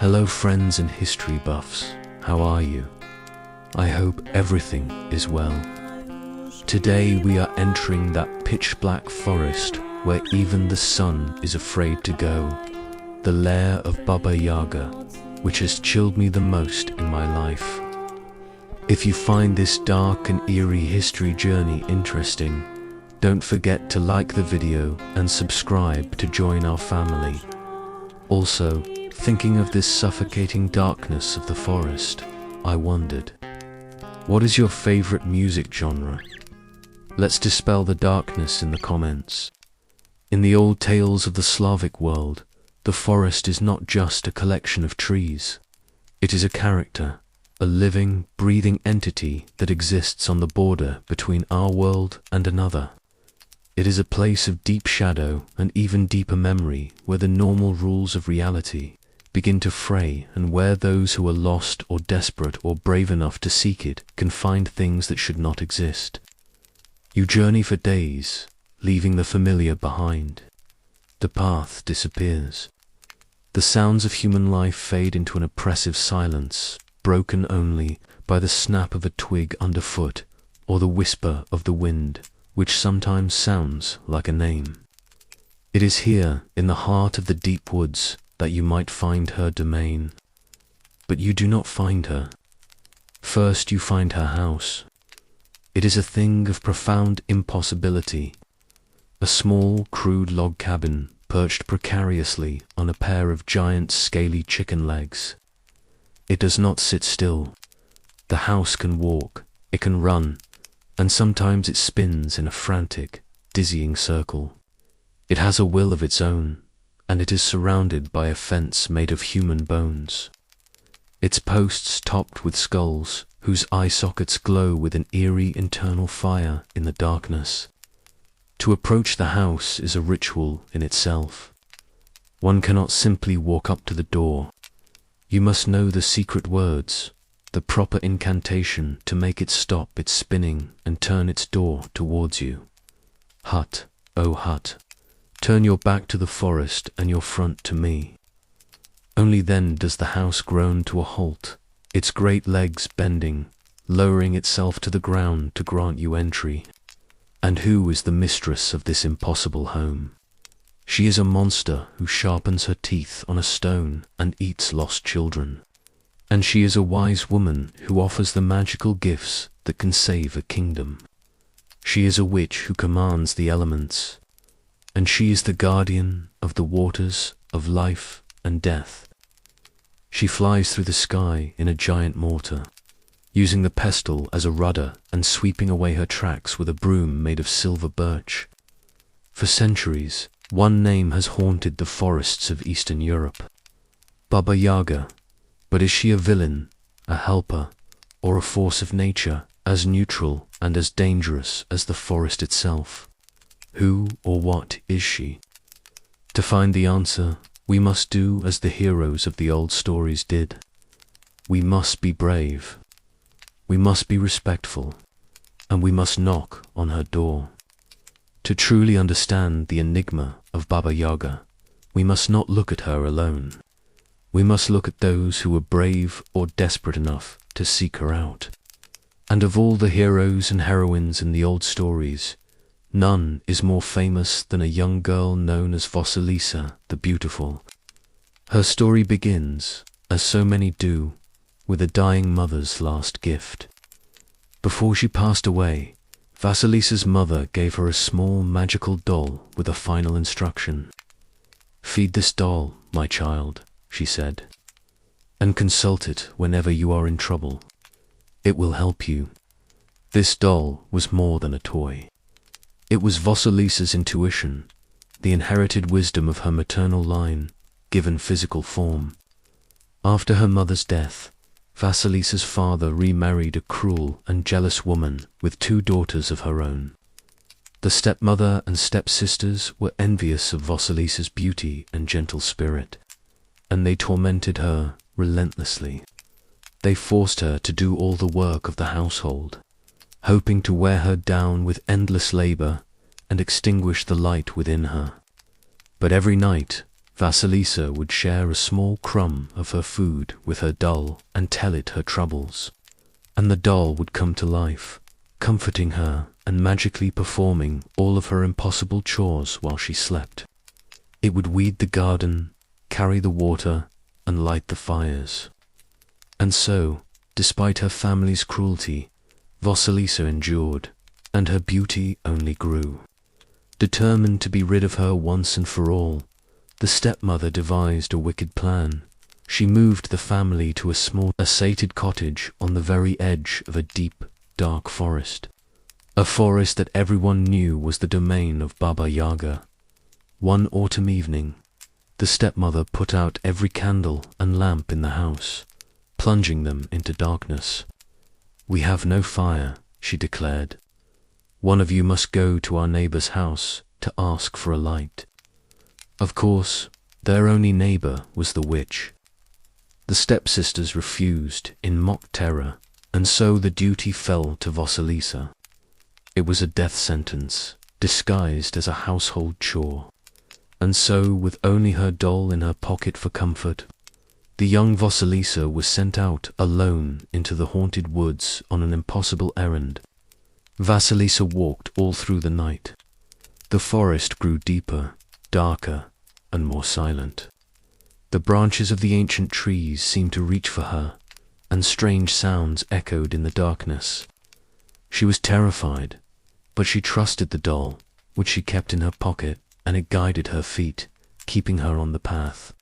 Hello friends and history buffs, how are you? I hope everything is well. Today we are entering that pitch black forest where even the sun is afraid to go, the lair of Baba Yaga, which has chilled me the most in my life. If you find this dark and eerie history journey interesting, don't forget to like the video and subscribe to join our family. Also, thinking of this suffocating darkness of the forest, I wondered, what is your favorite music genre? Let's dispel the darkness in the comments. In the old tales of the Slavic world, the forest is not just a collection of trees. It is a character, a living, breathing entity that exists on the border between our world and another. It is a place of deep shadow and even deeper memory where the normal rules of reality begin to fray and where those who are lost or desperate or brave enough to seek it can find things that should not exist. You journey for days, leaving the familiar behind. The path disappears. The sounds of human life fade into an oppressive silence, broken only by the snap of a twig underfoot or the whisper of the wind, which sometimes sounds like a name. It is here, in the heart of the deep woods, that you might find her domain. But you do not find her. First you find her house. It is a thing of profound impossibility. A small, crude log cabin perched precariously on a pair of giant, scaly chicken legs. It does not sit still. The house can walk, it can run, and sometimes it spins in a frantic, dizzying circle. It has a will of its own, and it is surrounded by a fence made of human bones. Its posts topped with skulls, whose eye sockets glow with an eerie internal fire in the darkness. To approach the house is a ritual in itself. One cannot simply walk up to the door. You must know the secret words, the proper incantation to make it stop its spinning and turn its door towards you. Hut, O hut, turn your back to the forest and your front to me. Only then does the house groan to a halt, its great legs bending, lowering itself to the ground to grant you entry. And who is the mistress of this impossible home? She is a monster who sharpens her teeth on a stone and eats lost children. And she is a wise woman who offers the magical gifts that can save a kingdom. She is a witch who commands the elements. And she is the guardian of the waters of life and death. She flies through the sky in a giant mortar, using the pestle as a rudder and sweeping away her tracks with a broom made of silver birch. For centuries, one name has haunted the forests of Eastern Europe, Baba Yaga. But is she a villain, a helper, or a force of nature as neutral and as dangerous as the forest itself? Who or what is she? To find the answer, we must do as the heroes of the old stories did. We must be brave. We must be respectful, and we must knock on her door. To truly understand the enigma of Baba Yaga, we must not look at her alone. We must look at those who were brave or desperate enough to seek her out. And of all the heroes and heroines in the old stories, none is more famous than a young girl known as Vasilisa the Beautiful. Her story begins, as so many do, with a dying mother's last gift. Before she passed away, Vasilisa's mother gave her a small magical doll with a final instruction. "Feed this doll, my child," she said, "and consult it whenever you are in trouble. It will help you." This doll was more than a toy. It was Vasilisa's intuition, the inherited wisdom of her maternal line, given physical form. After her mother's death, Vasilisa's father remarried a cruel and jealous woman with 2 daughters of her own. The stepmother and stepsisters were envious of Vasilisa's beauty and gentle spirit, and they tormented her relentlessly. They forced her to do all the work of the household, hoping to wear her down with endless labor and extinguish the light within her. But every night, Vasilisa would share a small crumb of her food with her doll and tell it her troubles. And the doll would come to life, comforting her and magically performing all of her impossible chores while she slept. It would weed the garden, carry the water, and light the fires. And so, despite her family's cruelty, Vasilisa endured, and her beauty only grew. Determined to be rid of her once and for all, the stepmother devised a wicked plan. She moved the family to a small, sated cottage on the very edge of a deep, dark forest. A forest that everyone knew was the domain of Baba Yaga. One autumn evening, the stepmother put out every candle and lamp in the house, plunging them into darkness. "We have no fire," she declared. "One of you must go to our neighbor's house to ask for a light." Of course, their only neighbor was the witch. The stepsisters refused in mock terror, and so the duty fell to Vasilisa. It was a death sentence, disguised as a household chore. And so, with only her doll in her pocket for comfort, the young Vasilisa was sent out alone into the haunted woods on an impossible errand. Vasilisa walked all through the night. The forest grew deeper, darker, and more silent. The branches of the ancient trees seemed to reach for her, and strange sounds echoed in the darkness. She was terrified, but she trusted the doll, which she kept in her pocket, and it guided her feet, keeping her on the path.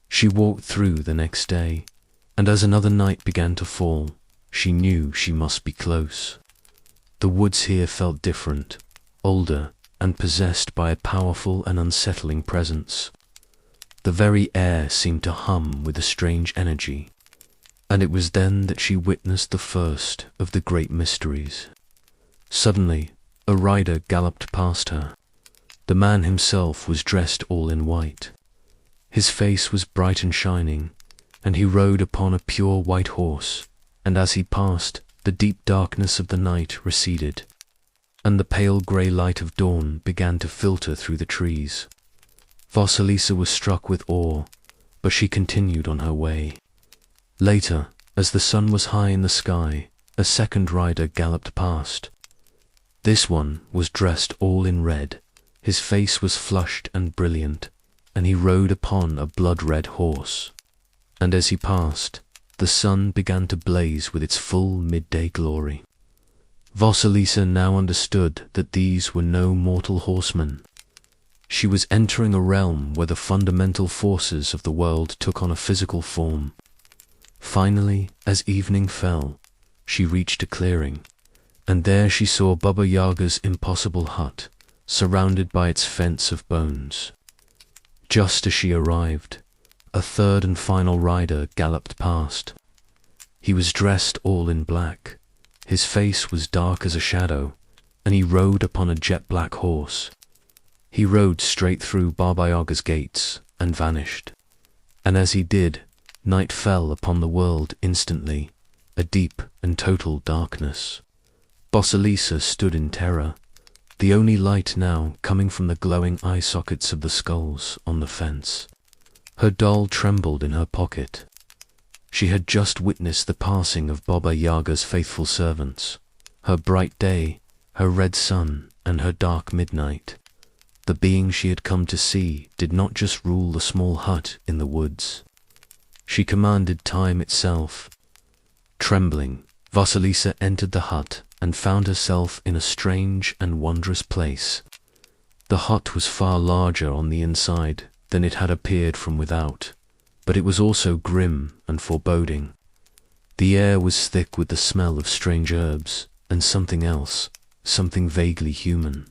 She walked through the next day, and as another night began to fall, she knew she must be close. The woods here felt different, older, and possessed by a powerful and unsettling presence. The very air seemed to hum with a strange energy, and it was then that she witnessed the first of the great mysteries. Suddenly, a rider galloped past her. The man himself was dressed all in white. His face was bright and shining, and he rode upon a pure white horse, and as he passed, the deep darkness of the night receded, and the pale grey light of dawn began to filter through the trees. Vasilisa was struck with awe, but she continued on her way. Later, as the sun was high in the sky, a second rider galloped past. This one was dressed all in red. His face was flushed and brilliant, and he rode upon a blood-red horse. And as he passed, the sun began to blaze with its full midday glory. Vasilisa now understood that these were no mortal horsemen. She was entering a realm where the fundamental forces of the world took on a physical form. Finally, as evening fell, she reached a clearing, and there she saw Baba Yaga's impossible hut, surrounded by its fence of bones. Just as she arrived, a third and final rider galloped past. He was dressed all in black. His face was dark as a shadow, and he rode upon a jet-black horse. He rode straight through Baba Yaga's gates and vanished. And as he did, night fell upon the world instantly, a deep and total darkness. Vasilisa stood in terror, the only light now coming from the glowing eye sockets of the skulls on the fence. Her doll trembled in her pocket. She had just witnessed the passing of Baba Yaga's faithful servants, her bright day, her red sun, and her dark midnight. The being she had come to see did not just rule the small hut in the woods. She commanded time itself. Trembling, Vasilisa entered the hut and found herself in a strange and wondrous place. The hut was far larger on the inside than it had appeared from without, but it was also grim and foreboding. The air was thick with the smell of strange herbs and something else, something vaguely human.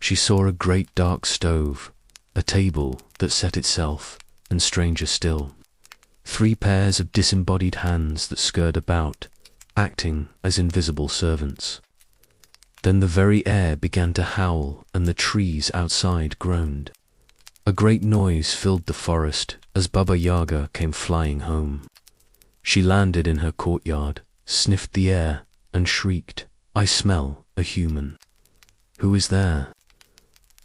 She saw a great dark stove, a table that set itself, and stranger still, 3 pairs of disembodied hands that scurried about, acting as invisible servants. Then the very air began to howl and the trees outside groaned. A great noise filled the forest as Baba Yaga came flying home. She landed in her courtyard, sniffed the air, and shrieked, "I smell a human. Who is there?"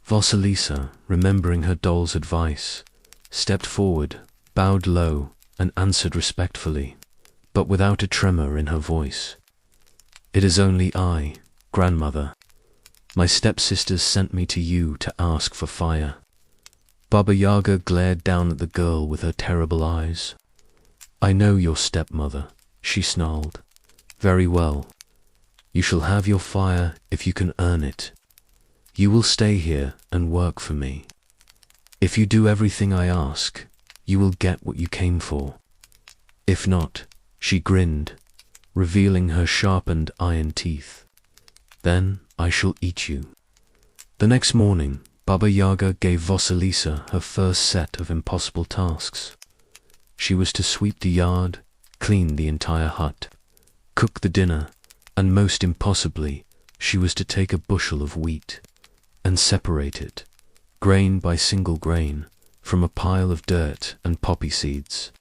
Vasilisa, remembering her doll's advice, stepped forward, bowed low, and answered respectfully, but without a tremor in her voice. "It is only I, grandmother. My stepsisters sent me to you to ask for fire." Baba Yaga glared down at the girl with her terrible eyes. "I know your stepmother," she snarled. "Very well. You shall have your fire if you can earn it. You will stay here and work for me. If you do everything I ask, you will get what you came for. If not," she grinned, revealing her sharpened iron teeth, "then I shall eat you." The next morning, Baba Yaga gave Vasilisa her first set of impossible tasks. She was to sweep the yard, clean the entire hut, cook the dinner, and most impossibly, she was to take a bushel of wheat and separate it, grain by single grain, from a pile of dirt and poppy seeds.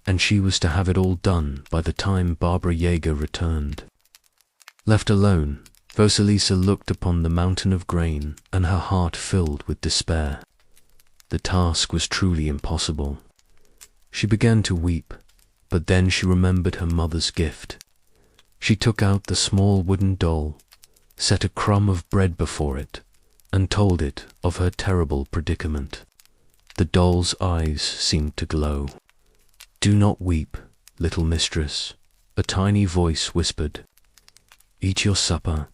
And she was to have it all done by the time Baba Yaga returned. Left alone, Vasilisa looked upon the mountain of grain and her heart filled with despair. The task was truly impossible. She began to weep, but then she remembered her mother's gift. She took out the small wooden doll, set a crumb of bread before it, and told it of her terrible predicament. The doll's eyes seemed to glow. "Do not weep, little mistress," a tiny voice whispered. "Eat your supper,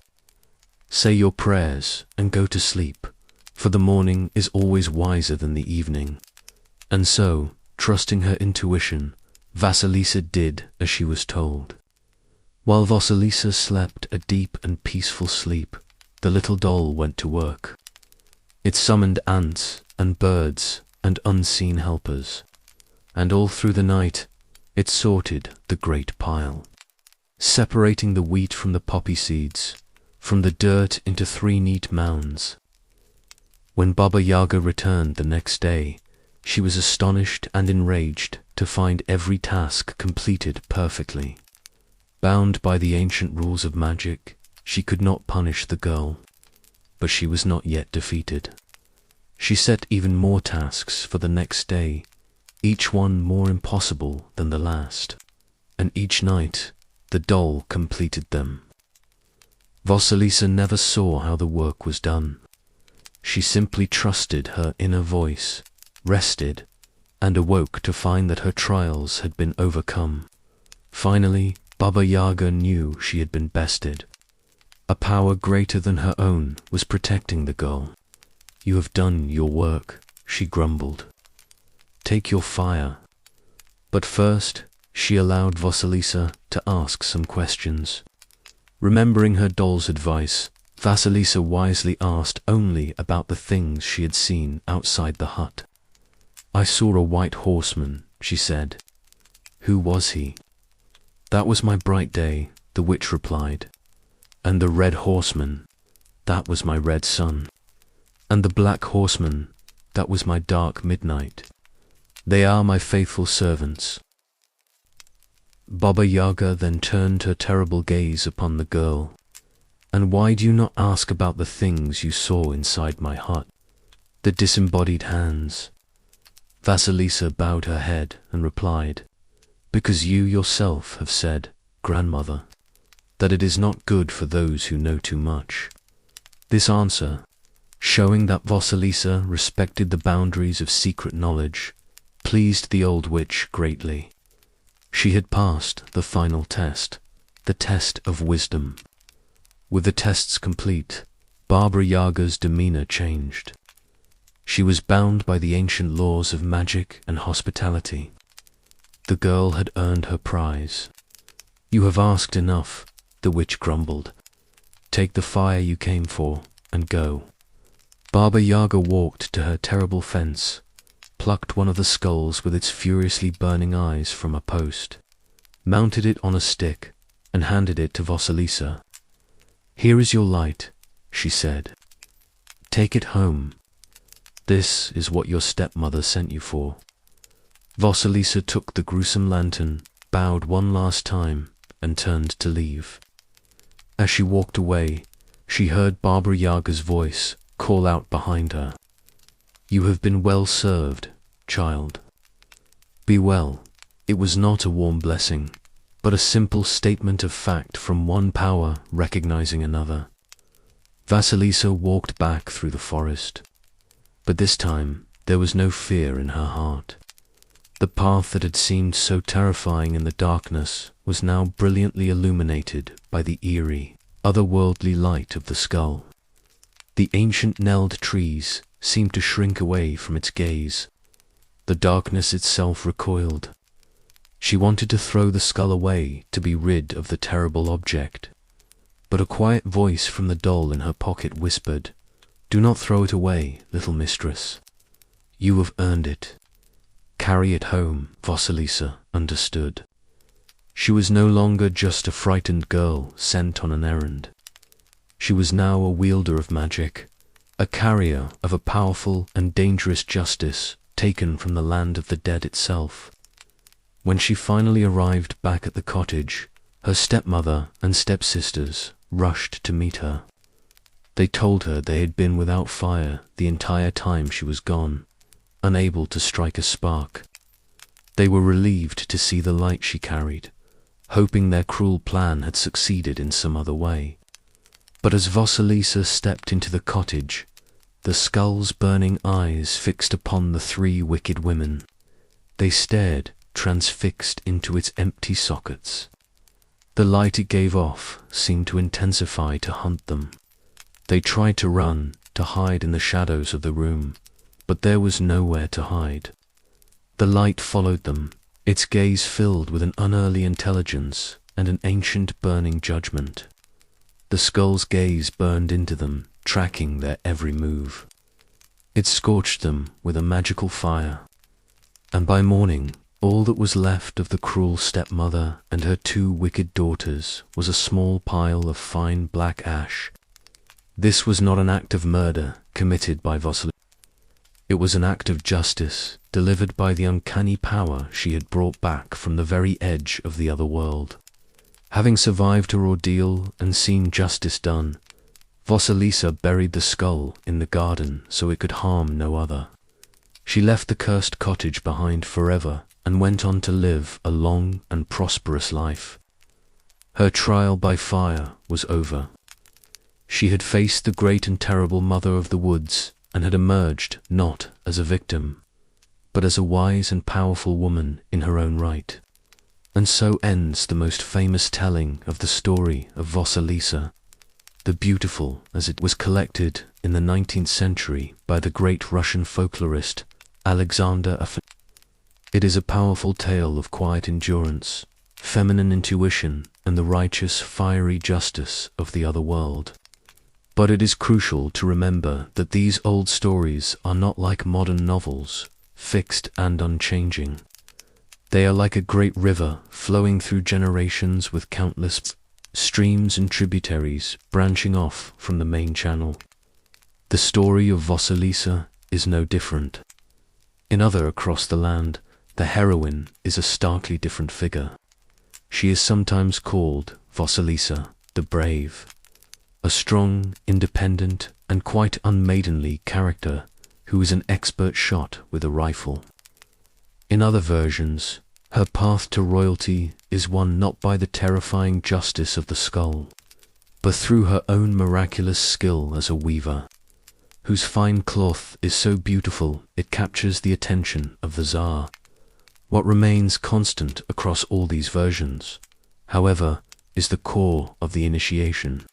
say your prayers, and go to sleep, for the morning is always wiser than the evening." And so, trusting her intuition, Vasilisa did as she was told. While Vasilisa slept a deep and peaceful sleep, the little doll went to work. It summoned ants and birds and unseen helpers, and all through the night it sorted the great pile, separating the wheat from the poppy seeds, from the dirt into 3 neat mounds. When Baba Yaga returned the next day, she was astonished and enraged to find every task completed perfectly. Bound by the ancient rules of magic, she could not punish the girl, but she was not yet defeated. She set even more tasks for the next day, each one more impossible than the last, and each night the doll completed them. Vasilisa never saw how the work was done. She simply trusted her inner voice, rested, and awoke to find that her trials had been overcome. Finally, Baba Yaga knew she had been bested. A power greater than her own was protecting the girl. "You have done your work," she grumbled. "Take your fire." But first, she allowed Vasilisa to ask some questions. Remembering her doll's advice, Vasilisa wisely asked only about the things she had seen outside the hut. "I saw a white horseman," she said. "Who was he?" "That was my bright day," the witch replied. "And the red horseman, that was my red sun. And the black horseman, that was my dark midnight. They are my faithful servants." Baba Yaga then turned her terrible gaze upon the girl. "And why do you not ask about the things you saw inside my hut? The disembodied hands?" Vasilisa bowed her head and replied, "Because you yourself have said, grandmother, that it is not good for those who know too much." This answer, showing that Vasilisa respected the boundaries of secret knowledge, pleased the old witch greatly. She had passed the final test, the test of wisdom. With the tests complete, Baba Yaga's demeanor changed. She was bound by the ancient laws of magic and hospitality. The girl had earned her prize. "You have asked enough," the witch grumbled. "Take the fire you came for and go." Baba Yaga walked to her terrible fence, plucked one of the skulls with its furiously burning eyes from a post, mounted it on a stick, and handed it to Vasilisa. "Here is your light," she said. "Take it home. This is what your stepmother sent you for." Vasilisa took the gruesome lantern, bowed one last time, and turned to leave. As she walked away, she heard Baba Yaga's voice call out behind her, "You have been well served, child. Be well. It was not a warm blessing, but a simple statement of fact from one power recognizing another. Vasilisa walked back through the forest, but this time there was no fear in her heart. The path that had seemed so terrifying in the darkness was now brilliantly illuminated by the eerie, otherworldly light of the skull. The ancient knelled trees seemed to shrink away from its gaze. The darkness itself recoiled. She wanted to throw the skull away to be rid of the terrible object, but a quiet voice from the doll in her pocket whispered, "Do not throw it away, little mistress. You have earned it. Carry it home." Vasilisa understood. She was no longer just a frightened girl sent on an errand. She was now a wielder of magic, a carrier of a powerful and dangerous justice taken from the land of the dead itself. When she finally arrived back at the cottage, her stepmother and stepsisters rushed to meet her. They told her they had been without fire the entire time she was gone, unable to strike a spark. They were relieved to see the light she carried, hoping their cruel plan had succeeded in some other way. But as Vasilisa stepped into the cottage, the skull's burning eyes fixed upon the three wicked women. They stared, transfixed into its empty sockets. The light it gave off seemed to intensify to hunt them. They tried to run, to hide in the shadows of the room, but there was nowhere to hide. The light followed them, its gaze filled with an unearthly intelligence and an ancient burning judgment. The skull's gaze burned into them, tracking their every move. It scorched them with a magical fire, and by morning, all that was left of the cruel stepmother and her two wicked daughters was a small pile of fine black ash. This was not an act of murder committed by Vasilisa. It was an act of justice delivered by the uncanny power she had brought back from the very edge of the other world. Having survived her ordeal and seen justice done, Vasilisa buried the skull in the garden so it could harm no other. She left the cursed cottage behind forever and went on to live a long and prosperous life. Her trial by fire was over. She had faced the great and terrible Mother of the Woods and had emerged not as a victim, but as a wise and powerful woman in her own right. And so ends the most famous telling of the story of Vasilisa, the Beautiful, as it was collected in the 19th century by the great Russian folklorist Alexander Af. It is a powerful tale of quiet endurance, feminine intuition, and the righteous, fiery justice of the other world. But it is crucial to remember that these old stories are not like modern novels, fixed and unchanging. They are like a great river flowing through generations with countless streams and tributaries branching off from the main channel. The story of Vasilisa is no different. In Other Across the Land, the heroine is a starkly different figure. She is sometimes called Vasilisa the Brave, a strong, independent, and quite unmaidenly character who is an expert shot with a rifle. In other versions, her path to royalty is won not by the terrifying justice of the skull, but through her own miraculous skill as a weaver, whose fine cloth is so beautiful it captures the attention of the Tsar. What remains constant across all these versions, however, is the core of the initiation,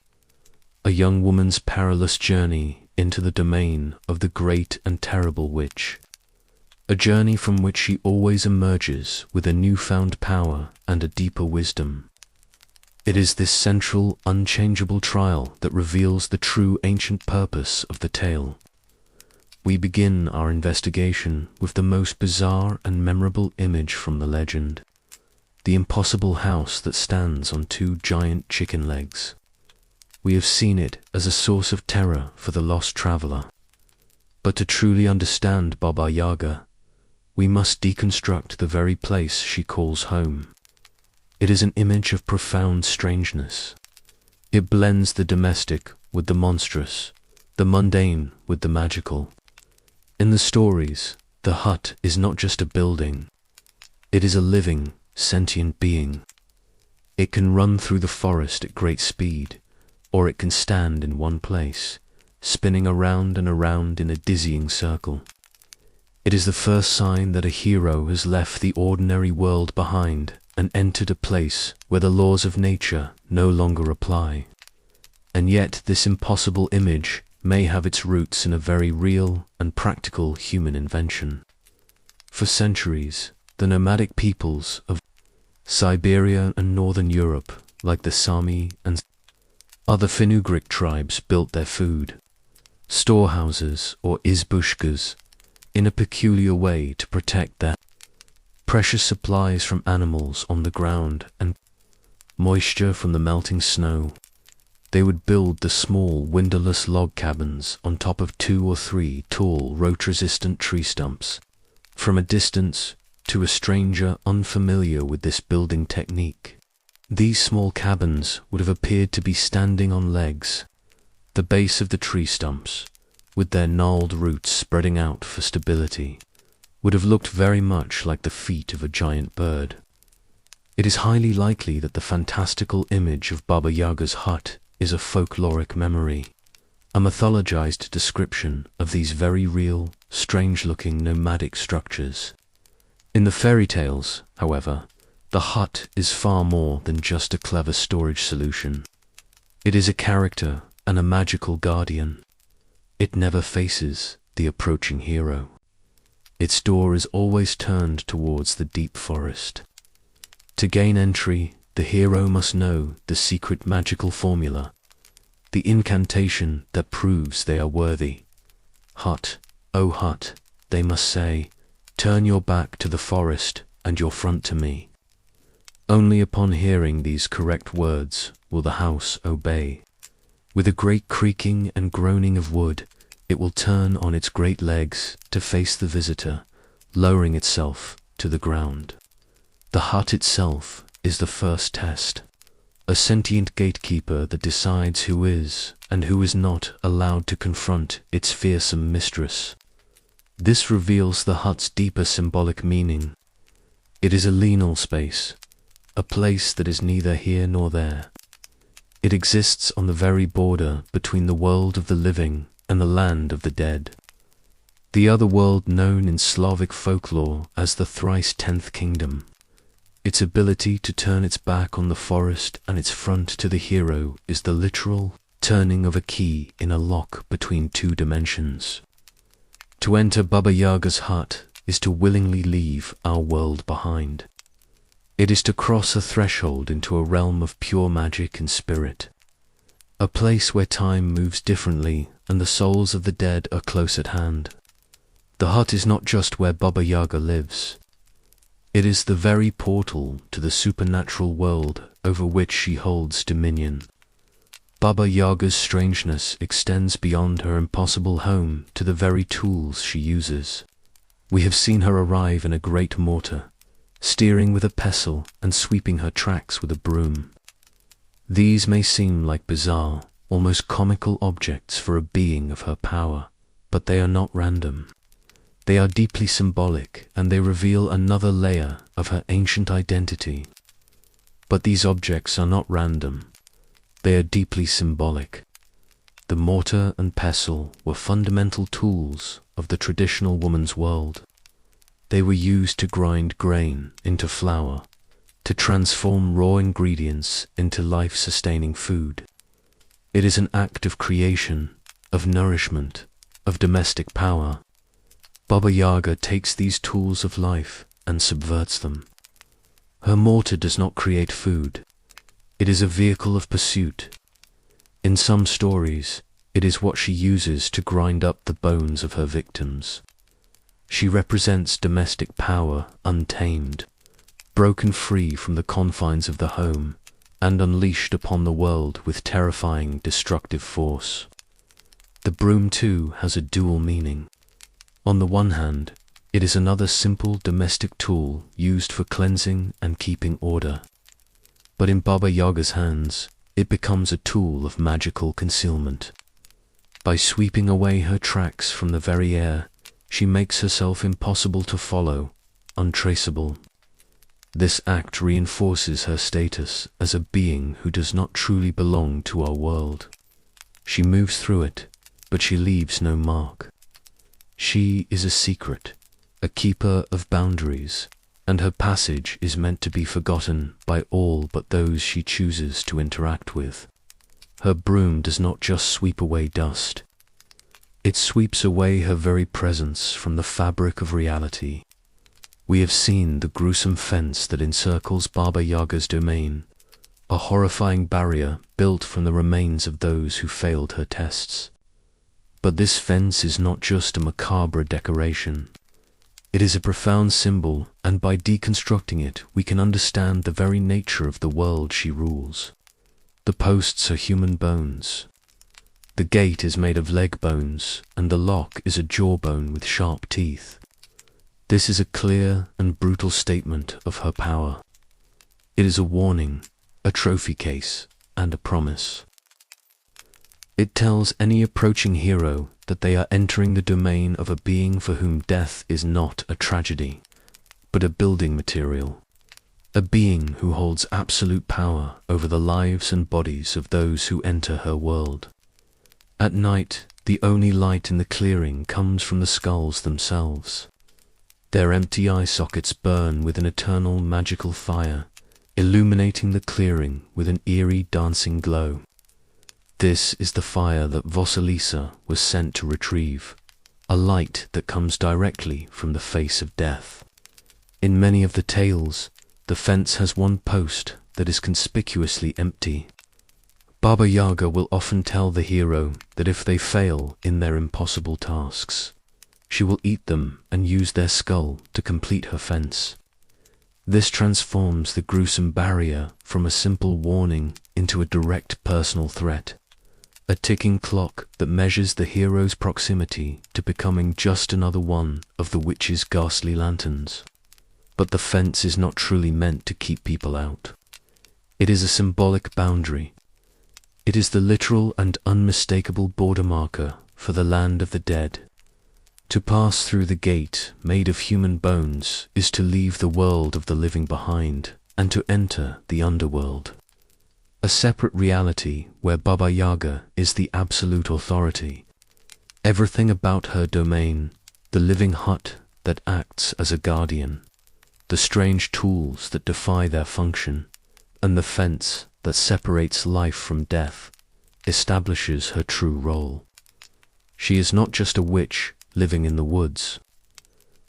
a young woman's perilous journey into the domain of the great and terrible witch, a journey from which she always emerges with a newfound power and a deeper wisdom. It is this central, unchangeable trial that reveals the true ancient purpose of the tale. We begin our investigation with the most bizarre and memorable image from the legend, the impossible house that stands on two giant chicken legs. We have seen it as a source of terror for the lost traveler. But to truly understand Baba Yaga, we must deconstruct the very place she calls home. It is an image of profound strangeness. It blends the domestic with the monstrous, the mundane with the magical. In the stories, The hut is not just a building. It is a living, sentient being. It can run through the forest at great speed, or it can stand in one place, spinning around and around in a dizzying circle. It is the first sign that a hero has left the ordinary world behind and entered a place where the laws of nature no longer apply. And yet this impossible image may have its roots in a very real and practical human invention. For centuries, the nomadic peoples of Siberia and northern Europe, like the Sami and other Finugric tribes, built their food storehouses or izbushkas in a peculiar way to protect their precious supplies from animals on the ground and moisture from the melting snow. They would build the small windowless log cabins on top of 2 or 3 tall root-resistant tree stumps. From a distance, to a stranger unfamiliar with this building technique, these small cabins would have appeared to be standing on legs. The base of the tree stumps, with their gnarled roots spreading out for stability, would have looked very much like the feet of a giant bird. It is highly likely that the fantastical image of Baba Yaga's hut is a folkloric memory, a mythologized description of these very real, strange-looking nomadic structures. In the fairy tales, however, the hut is far more than just a clever storage solution. It is a character and a magical guardian. It never faces the approaching hero. Its door is always turned towards the deep forest. To gain entry, the hero must know the secret magical formula, the incantation that proves they are worthy. Hut, O hut, they must say, turn your back to the forest and your front to me. Only upon hearing these correct words will the house obey. With a great creaking and groaning of wood, it will turn on its great legs to face the visitor, lowering itself to the ground. The hut itself is the first test, a sentient gatekeeper that decides who is and who is not allowed to confront its fearsome mistress. This reveals the hut's deeper symbolic meaning. It is a liminal space, a place that is neither here nor there. It exists on the very border between the world of the living and the land of the dead. The other world known in Slavic folklore as the thrice 10th kingdom. Its ability to turn its back on the forest and its front to the hero is the literal turning of a key in a lock between 2 dimensions. To enter Baba Yaga's hut is to willingly leave our world behind. It is to cross a threshold into a realm of pure magic and spirit, a place where time moves differently and the souls of the dead are close at hand. The hut is not just where Baba Yaga lives. It is the very portal to the supernatural world over which she holds dominion. Baba Yaga's strangeness extends beyond her impossible home to the very tools she uses. We have seen her arrive in a great mortar, steering with a pestle and sweeping her tracks with a broom. These may seem like bizarre, almost comical objects for a being of her power, but they are not random. They are deeply symbolic, and they reveal another layer of her ancient identity. But these objects are not random. They are deeply symbolic. The mortar and pestle were fundamental tools of the traditional woman's world. They were used to grind grain into flour, to transform raw ingredients into life-sustaining food. It is an act of creation, of nourishment, of domestic power. Baba Yaga takes these tools of life and subverts them. Her mortar does not create food. It is a vehicle of pursuit. In some stories, it is what she uses to grind up the bones of her victims. She represents domestic power untamed, broken free from the confines of the home, and unleashed upon the world with terrifying destructive force. The broom too has a dual meaning. On the one hand, it is another simple domestic tool used for cleansing and keeping order. But in Baba Yaga's hands, it becomes a tool of magical concealment. By sweeping away her tracks from the very air, she makes herself impossible to follow, untraceable. This act reinforces her status as a being who does not truly belong to our world. She moves through it, but she leaves no mark. She is a secret, a keeper of boundaries, and her passage is meant to be forgotten by all but those she chooses to interact with. Her broom does not just sweep away dust. It sweeps away her very presence from the fabric of reality. We have seen the gruesome fence that encircles Baba Yaga's domain, a horrifying barrier built from the remains of those who failed her tests. But this fence is not just a macabre decoration. It is a profound symbol, and by deconstructing it, we can understand the very nature of the world she rules. The posts are human bones. The gate is made of leg bones, and the lock is a jawbone with sharp teeth. This is a clear and brutal statement of her power. It is a warning, a trophy case, and a promise. It tells any approaching hero that they are entering the domain of a being for whom death is not a tragedy, but a building material. A being who holds absolute power over the lives and bodies of those who enter her world. At night, the only light in the clearing comes from the skulls themselves. Their empty eye sockets burn with an eternal magical fire, illuminating the clearing with an eerie dancing glow. This is the fire that Vasilisa was sent to retrieve, a light that comes directly from the face of death. In many of the tales, the fence has one post that is conspicuously empty. Baba Yaga will often tell the hero that if they fail in their impossible tasks, she will eat them and use their skull to complete her fence. This transforms the gruesome barrier from a simple warning into a direct personal threat, a ticking clock that measures the hero's proximity to becoming just another one of the witch's ghastly lanterns. But the fence is not truly meant to keep people out. It is a symbolic boundary. It is the literal and unmistakable border marker for the land of the dead. To pass through the gate made of human bones is to leave the world of the living behind and to enter the underworld. A separate reality where Baba Yaga is the absolute authority. Everything about her domain, the living hut that acts as a guardian, the strange tools that defy their function, and the fence that separates life from death, establishes her true role. She is not just a witch living in the woods.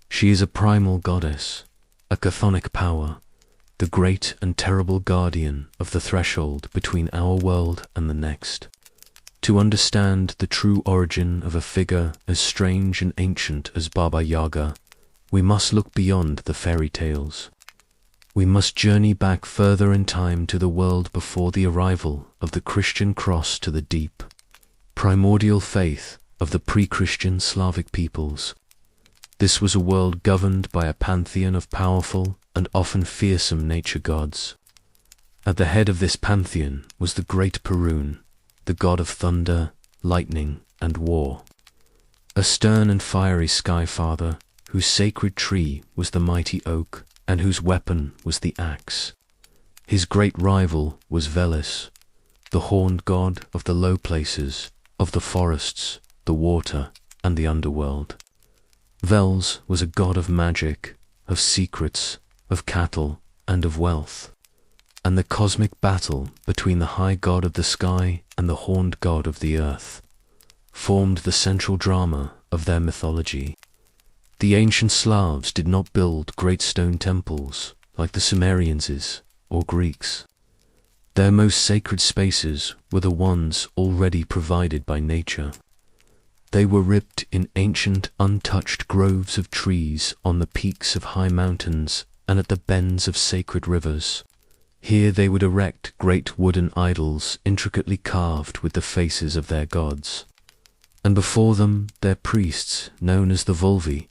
She is a primal goddess, a chthonic power, the great and terrible guardian of the threshold between our world and the next. To understand the true origin of a figure as strange and ancient as Baba Yaga, we must look beyond the fairy tales. We must journey back further in time to the world before the arrival of the Christian cross to the deep, primordial faith of the pre-Christian Slavic peoples. This was a world governed by a pantheon of powerful and often fearsome nature gods. At the head of this pantheon was the great Perun, the god of thunder, lightning, and war. A stern and fiery sky father, whose sacred tree was the mighty oak, and whose weapon was the axe. His great rival was Velis, the horned god of the low places, of the forests, the water, and the underworld. Vels was a god of magic, of secrets, of cattle, and of wealth. And the cosmic battle between the high god of the sky and the horned god of the earth formed the central drama of their mythology. The ancient Slavs did not build great stone temples like the Sumerians or Greeks. Their most sacred spaces were the ones already provided by nature. They were ripped in ancient, untouched groves of trees on the peaks of high mountains and at the bends of sacred rivers. Here they would erect great wooden idols intricately carved with the faces of their gods. And before them, their priests, known as the Vulvi,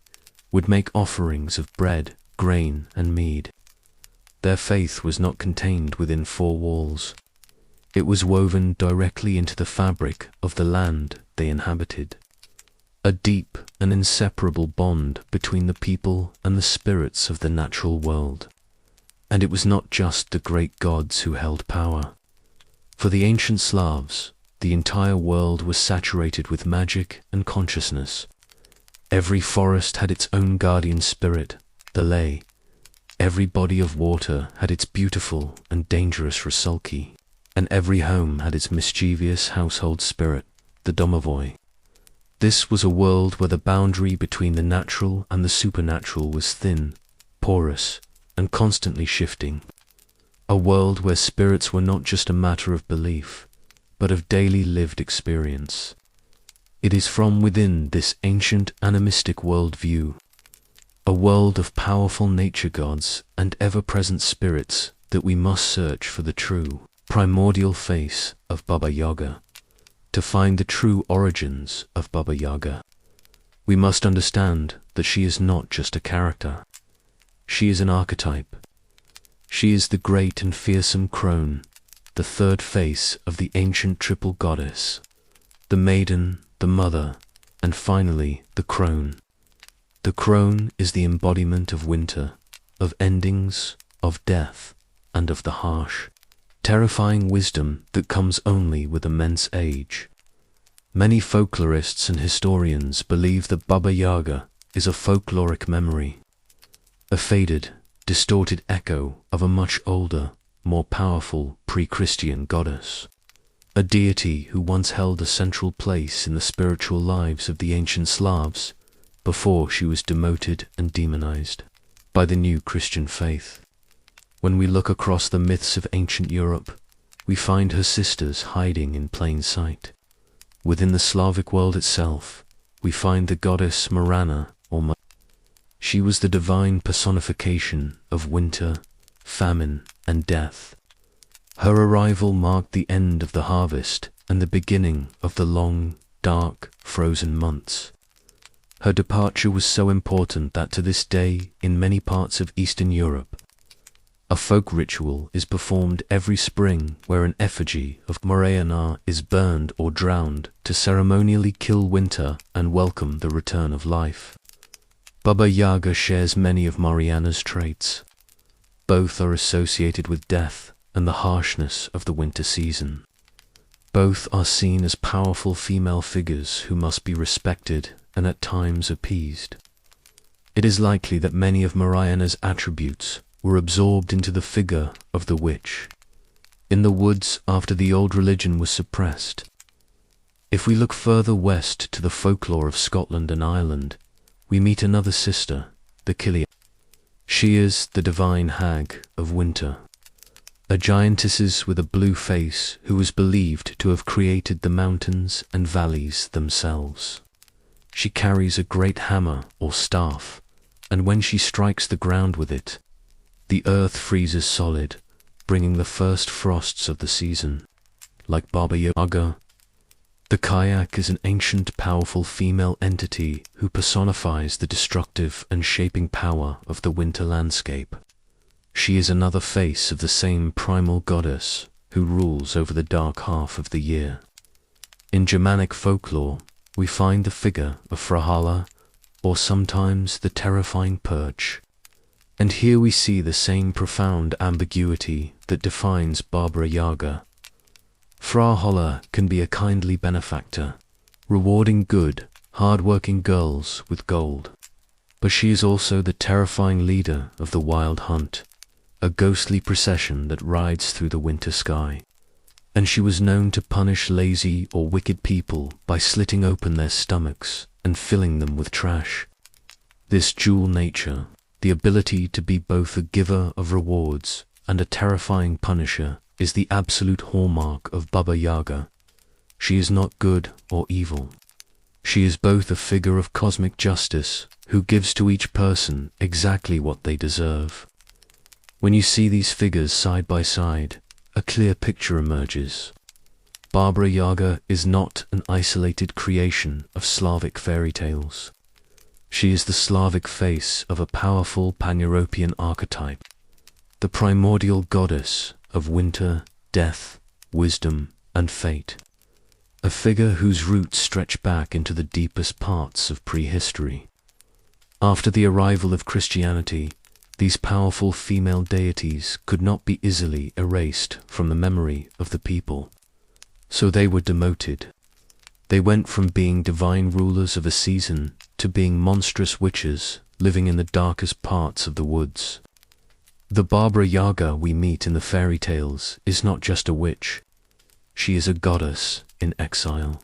would make offerings of bread, grain, and mead. Their faith was not contained within four walls. It was woven directly into the fabric of the land they inhabited. A deep, an inseparable bond between the people and the spirits of the natural world. And it was not just the great gods who held power. For the ancient Slavs, the entire world was saturated with magic and consciousness. Every forest had its own guardian spirit, the lay. Every body of water had its beautiful and dangerous Rusalki, and every home had its mischievous household spirit, the domovoi. This was a world where the boundary between the natural and the supernatural was thin, porous, and constantly shifting. A world where spirits were not just a matter of belief, but of daily lived experience. It is from within this ancient animistic worldview, a world of powerful nature gods and ever-present spirits, that we must search for the true, primordial face of Baba Yaga. To find the true origins of Baba Yaga, we must understand that she is not just a character. She is an archetype. She is the great and fearsome crone, the third face of the ancient triple goddess, the maiden, the mother, and finally the crone. The crone is the embodiment of winter, of endings, of death, and of the harsh, terrifying wisdom that comes only with immense age. Many folklorists and historians believe that Baba Yaga is a folkloric memory, a faded, distorted echo of a much older, more powerful pre-Christian goddess, a deity who once held a central place in the spiritual lives of the ancient Slavs before she was demoted and demonized by the new Christian faith. When we look across the myths of ancient Europe, we find her sisters hiding in plain sight. Within the Slavic world itself, we find the goddess Marana or Ma. She was the divine personification of winter, famine, and death. Her arrival marked the end of the harvest and the beginning of the long, dark, frozen months. Her departure was so important that to this day, in many parts of Eastern Europe, a folk ritual is performed every spring where an effigy of Mariana is burned or drowned to ceremonially kill winter and welcome the return of life. Baba Yaga shares many of Mariana's traits. Both are associated with death and the harshness of the winter season. Both are seen as powerful female figures who must be respected and at times appeased. It is likely that many of Mariana's attributes were absorbed into the figure of the witch in the woods after the old religion was suppressed. If we look further west to the folklore of Scotland and Ireland, we meet another sister, the Killia. She is the divine hag of winter, a giantess with a blue face who was believed to have created the mountains and valleys themselves. She carries a great hammer or staff, and when she strikes the ground with it, the earth freezes solid, bringing the first frosts of the season. Like Baba Yaga, the kayak is an ancient, powerful female entity who personifies the destructive and shaping power of the winter landscape. She is another face of the same primal goddess who rules over the dark half of the year. In Germanic folklore, we find the figure of Frahala, or sometimes the terrifying perch. And here we see the same profound ambiguity that defines Baba Yaga. Frahala can be a kindly benefactor, rewarding good, hard-working girls with gold. But she is also the terrifying leader of the wild hunt, a ghostly procession that rides through the winter sky. And she was known to punish lazy or wicked people by slitting open their stomachs and filling them with trash. This dual nature, the ability to be both a giver of rewards and a terrifying punisher, is the absolute hallmark of Baba Yaga. She is not good or evil. She is both a figure of cosmic justice who gives to each person exactly what they deserve. When you see these figures side by side, a clear picture emerges. Baba Yaga is not an isolated creation of Slavic fairy tales. She is the Slavic face of a powerful pan-European archetype, the primordial goddess of winter, death, wisdom, and fate. a figure whose roots stretch back into the deepest parts of prehistory. After the arrival of Christianity, these powerful female deities could not be easily erased from the memory of the people. So they were demoted. They went from being divine rulers of a season to being monstrous witches living in the darkest parts of the woods. The Baba Yaga we meet in the fairy tales is not just a witch. She is a goddess in exile.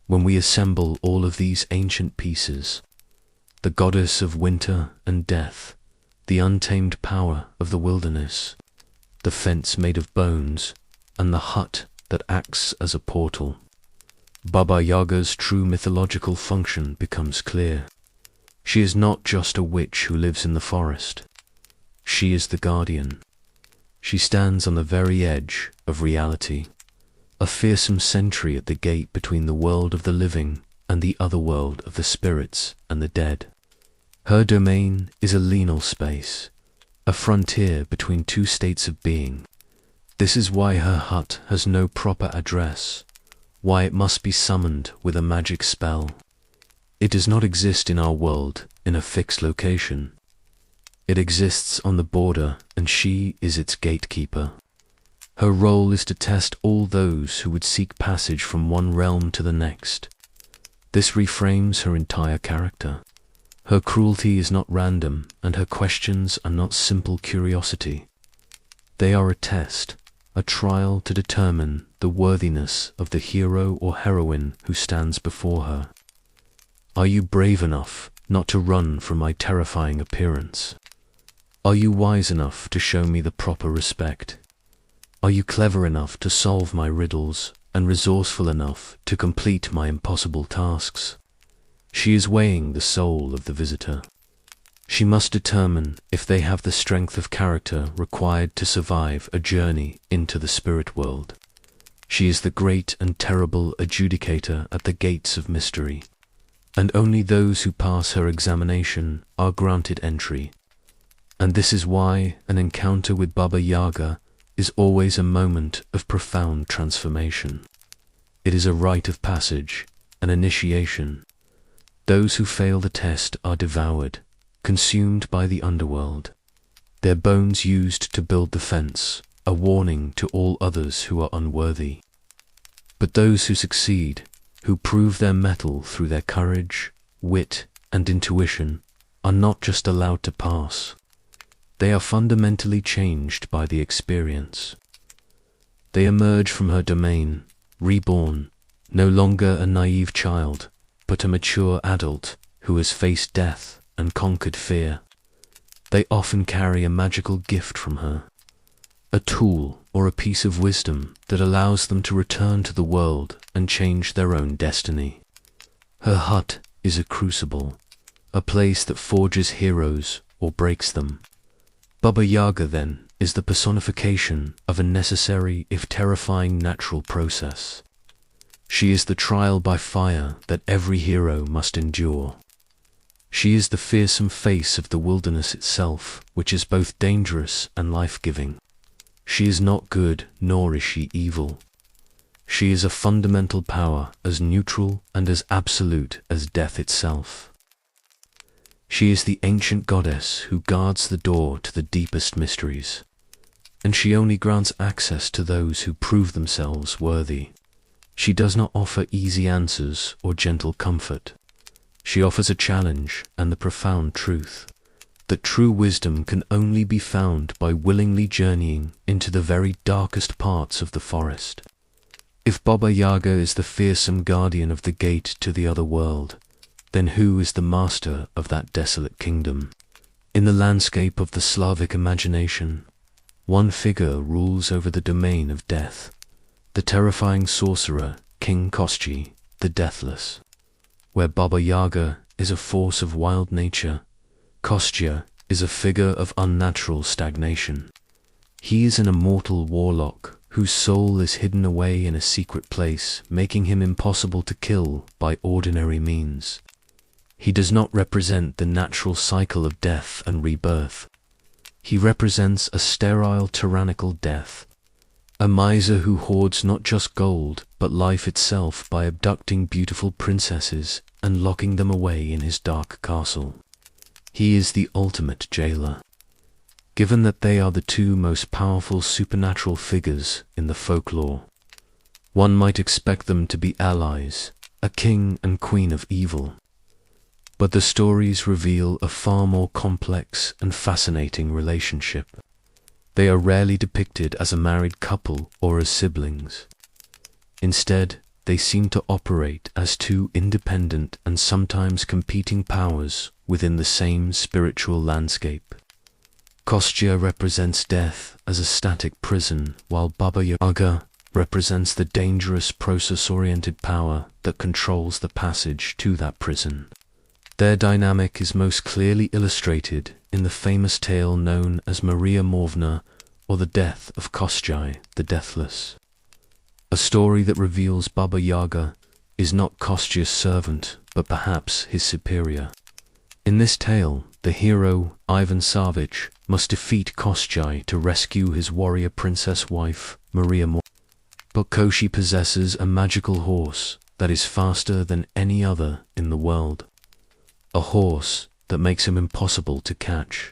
When we assemble all of these ancient pieces, the goddess of winter and death, the untamed power of the wilderness, the fence made of bones, and the hut that acts as a portal, Baba Yaga's true mythological function becomes clear. She is not just a witch who lives in the forest. She is the guardian. She stands on the very edge of reality, a fearsome sentry at the gate between the world of the living and the other world of the spirits and the dead. Her domain is a liminal space, a frontier between two states of being. This is why her hut has no proper address, why it must be summoned with a magic spell. It does not exist in our world in a fixed location. It exists on the border, and she is its gatekeeper. Her role is to test all those who would seek passage from one realm to the next. This reframes her entire character. Her cruelty is not random, and her questions are not simple curiosity. They are a test, a trial to determine the worthiness of the hero or heroine who stands before her. Are you brave enough not to run from my terrifying appearance? Are you wise enough to show me the proper respect? Are you clever enough to solve my riddles and resourceful enough to complete my impossible tasks? She is weighing the soul of the visitor. She must determine if they have the strength of character required to survive a journey into the spirit world. She is the great and terrible adjudicator at the gates of mystery, and only those who pass her examination are granted entry. And this is why an encounter with Baba Yaga is always a moment of profound transformation. It is a rite of passage, an initiation. Those who fail the test are devoured, consumed by the underworld, their bones used to build the fence, a warning to all others who are unworthy. But those who succeed, who prove their mettle through their courage, wit, and intuition, are not just allowed to pass. They are fundamentally changed by the experience. They emerge from her domain, reborn, no longer a naive child, but a mature adult who has faced death and conquered fear. They often carry a magical gift from her, a tool or a piece of wisdom that allows them to return to the world and change their own destiny. Her hut is a crucible, a place that forges heroes or breaks them. Baba Yaga, then, is the personification of a necessary, if terrifying, natural process. She is the trial by fire that every hero must endure. She is the fearsome face of the wilderness itself, which is both dangerous and life-giving. She is not good, nor is she evil. She is a fundamental power, as neutral and as absolute as death itself. She is the ancient goddess who guards the door to the deepest mysteries, and she only grants access to those who prove themselves worthy. She does not offer easy answers or gentle comfort. She offers a challenge and the profound truth that true wisdom can only be found by willingly journeying into the very darkest parts of the forest. If Baba Yaga is the fearsome guardian of the gate to the other world, then who is the master of that desolate kingdom? In the landscape of the Slavic imagination, one figure rules over the domain of death, the terrifying sorcerer, King Koschei, the Deathless. Where Baba Yaga is a force of wild nature, Koschei is a figure of unnatural stagnation. He is an immortal warlock whose soul is hidden away in a secret place, making him impossible to kill by ordinary means. He does not represent the natural cycle of death and rebirth. He represents a sterile, tyrannical death, A miser who hoards not just gold, but life itself by abducting beautiful princesses and locking them away in his dark castle. He is the ultimate jailer. Given that they are the two most powerful supernatural figures in the folklore, one might expect them to be allies, a king and queen of evil. But the stories reveal a far more complex and fascinating relationship. They are rarely depicted as a married couple or as siblings. Instead, they seem to operate as two independent and sometimes competing powers within the same spiritual landscape. Kostya represents death as a static prison, while Baba Yaga represents the dangerous process-oriented power that controls the passage to that prison. Their dynamic is most clearly illustrated in the famous tale known as Maria Morvna, or the Death of Kostya the Deathless. A story that reveals Baba Yaga is not Kostya's servant, but perhaps his superior. In this tale, the hero, Ivan Savage, must defeat Kostya to rescue his warrior princess wife, Maria Morvna. But Koshi possesses a magical horse that is faster than any other in the world. A horse that makes him impossible to catch.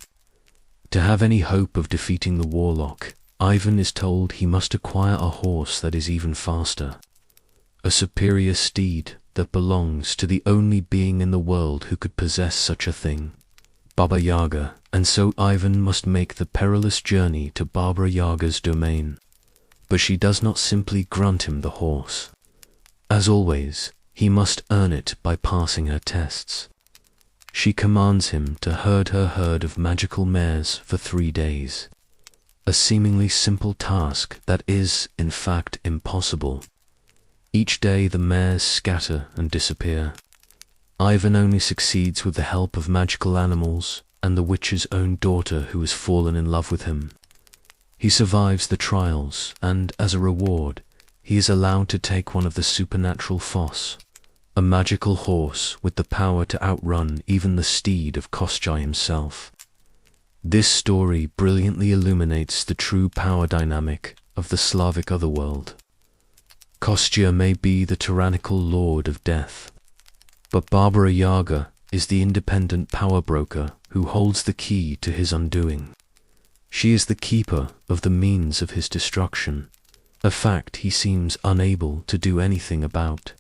To have any hope of defeating the warlock, Ivan is told he must acquire a horse that is even faster. A superior steed that belongs to the only being in the world who could possess such a thing, Baba Yaga, and so Ivan must make the perilous journey to Baba Yaga's domain. But she does not simply grant him the horse. As always, he must earn it by passing her tests. She commands him to herd her herd of magical mares for 3 days. A seemingly simple task that is, in fact, impossible. Each day the mares scatter and disappear. Ivan only succeeds with the help of magical animals and the witch's own daughter who has fallen in love with him. He survives the trials, and as a reward, he is allowed to take one of the supernatural foss, a magical horse with the power to outrun even the steed of Kostya himself. This story brilliantly illuminates the true power dynamic of the Slavic otherworld. Kostya may be the tyrannical lord of death, but Baba Yaga is the independent power broker who holds the key to his undoing. She is the keeper of the means of his destruction, a fact he seems unable to do anything about.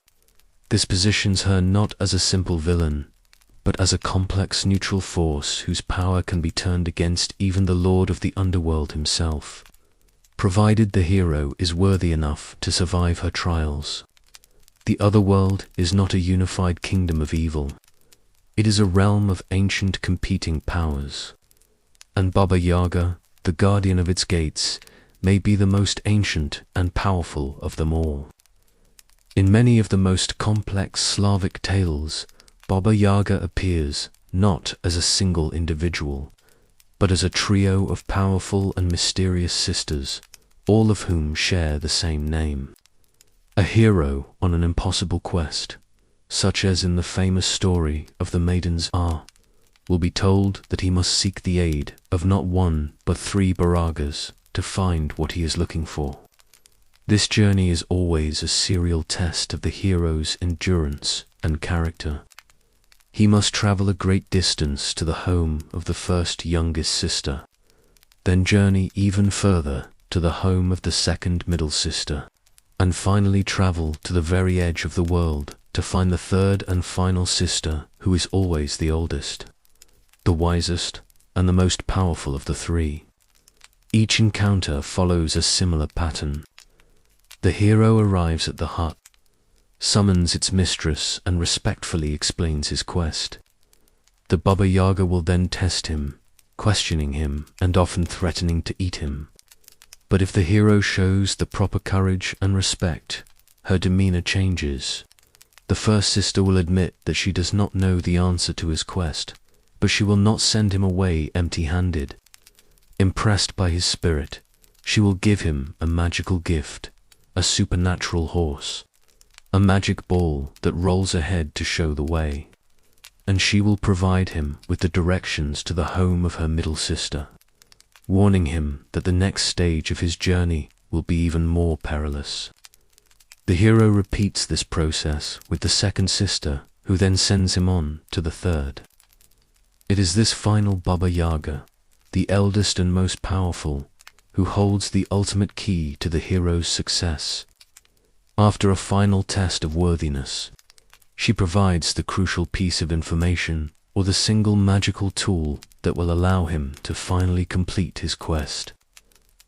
This positions her not as a simple villain, but as a complex neutral force whose power can be turned against even the lord of the underworld himself, provided the hero is worthy enough to survive her trials. The otherworld is not a unified kingdom of evil. It is a realm of ancient competing powers. And Baba Yaga, the guardian of its gates, may be the most ancient and powerful of them all. In many of the most complex Slavic tales, Baba Yaga appears not as a single individual, but as a trio of powerful and mysterious sisters, all of whom share the same name. A hero on an impossible quest, such as in the famous story of the Maiden's Hour, will be told that he must seek the aid of not one but 3 Baragas to find what he is looking for. This journey is always a serial test of the hero's endurance and character. He must travel a great distance to the home of the first youngest sister, then journey even further to the home of the second middle sister, and finally travel to the very edge of the world to find the third and final sister, who is always the oldest, the wisest, and the most powerful of the 3. Each encounter follows a similar pattern. The hero arrives at the hut, summons its mistress, and respectfully explains his quest. The Baba Yaga will then test him, questioning him and often threatening to eat him. But if the hero shows the proper courage and respect, her demeanor changes. The first sister will admit that she does not know the answer to his quest, but she will not send him away empty-handed. Impressed by his spirit, she will give him a magical gift, a supernatural horse, a magic ball that rolls ahead to show the way, and she will provide him with the directions to the home of her middle sister, warning him that the next stage of his journey will be even more perilous. The hero repeats this process with the second sister, who then sends him on to the third. It is this final Baba Yaga, the eldest and most powerful, who holds the ultimate key to the hero's success. After a final test of worthiness, she provides the crucial piece of information or the single magical tool that will allow him to finally complete his quest.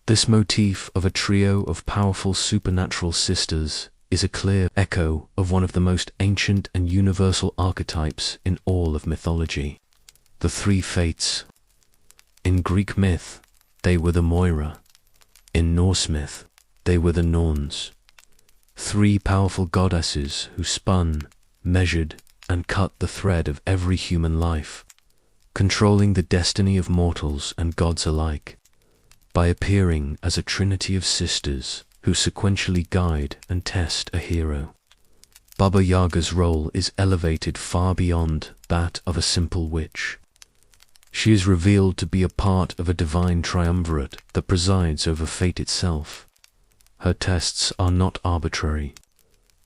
This motif of a trio of powerful supernatural sisters is a clear echo of one of the most ancient and universal archetypes in all of mythology, the three fates. In Greek myth, they were the Moira. In Norse myth, they were the Norns. Three powerful goddesses who spun, measured, and cut the thread of every human life, controlling the destiny of mortals and gods alike, by appearing as a trinity of sisters who sequentially guide and test a hero. Baba Yaga's role is elevated far beyond that of a simple witch. She is revealed to be a part of a divine triumvirate that presides over fate itself. Her tests are not arbitrary.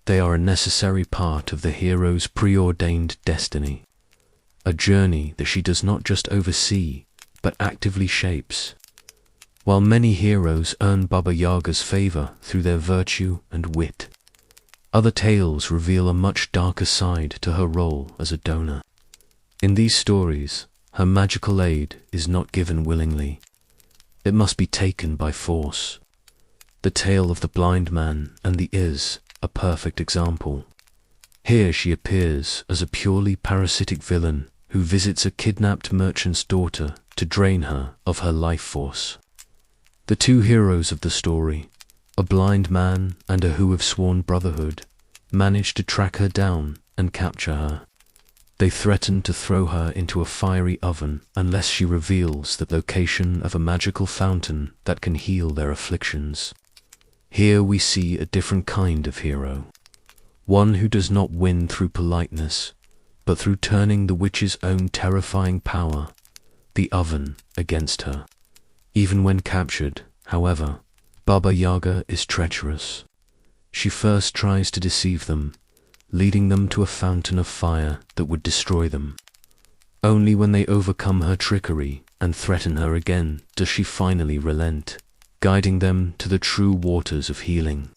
They are a necessary part of the hero's preordained destiny, a journey that she does not just oversee, but actively shapes. While many heroes earn Baba Yaga's favor through their virtue and wit, other tales reveal a much darker side to her role as a donor. In these stories, her magical aid is not given willingly. It must be taken by force. The tale of the blind man and the is a perfect example. Here she appears as a purely parasitic villain who visits a kidnapped merchant's daughter to drain her of her life force. The two heroes of the story, a blind man and a who have sworn brotherhood, manage to track her down and capture her. They threaten to throw her into a fiery oven unless she reveals the location of a magical fountain that can heal their afflictions. Here we see a different kind of hero, one who does not win through politeness, but through turning the witch's own terrifying power, the oven, against her. Even when captured, however, Baba Yaga is treacherous. She first tries to deceive them, leading them to a fountain of fire that would destroy them. Only when they overcome her trickery and threaten her again does she finally relent, guiding them to the true waters of healing.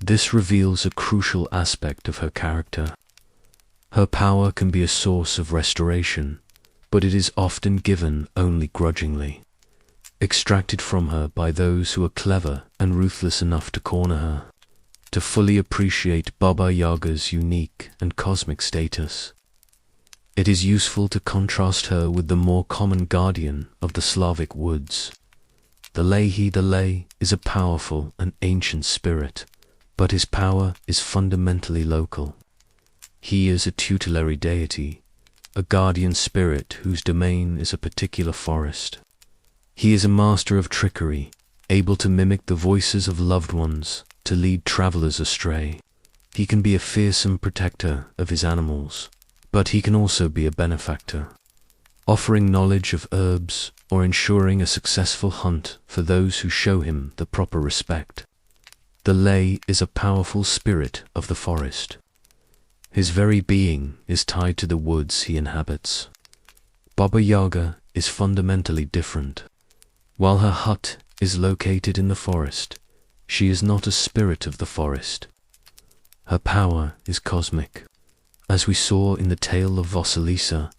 This reveals a crucial aspect of her character. Her power can be a source of restoration, but it is often given only grudgingly, extracted from her by those who are clever and ruthless enough to corner her. To fully appreciate Baba Yaga's unique and cosmic status, it is useful to contrast her with the more common guardian of the Slavic woods. The Lay is a powerful and ancient spirit, but his power is fundamentally local. He is a tutelary deity, a guardian spirit whose domain is a particular forest. He is a master of trickery, able to mimic the voices of loved ones to lead travelers astray. He can be a fearsome protector of his animals, but he can also be a benefactor, offering knowledge of herbs or ensuring a successful hunt for those who show him the proper respect. The Lay is a powerful spirit of the forest. His very being is tied to the woods he inhabits. Baba Yaga is fundamentally different. While her hut is located in the forest, she is not a spirit of the forest. Her power is cosmic. As we saw in the tale of Vasilisa,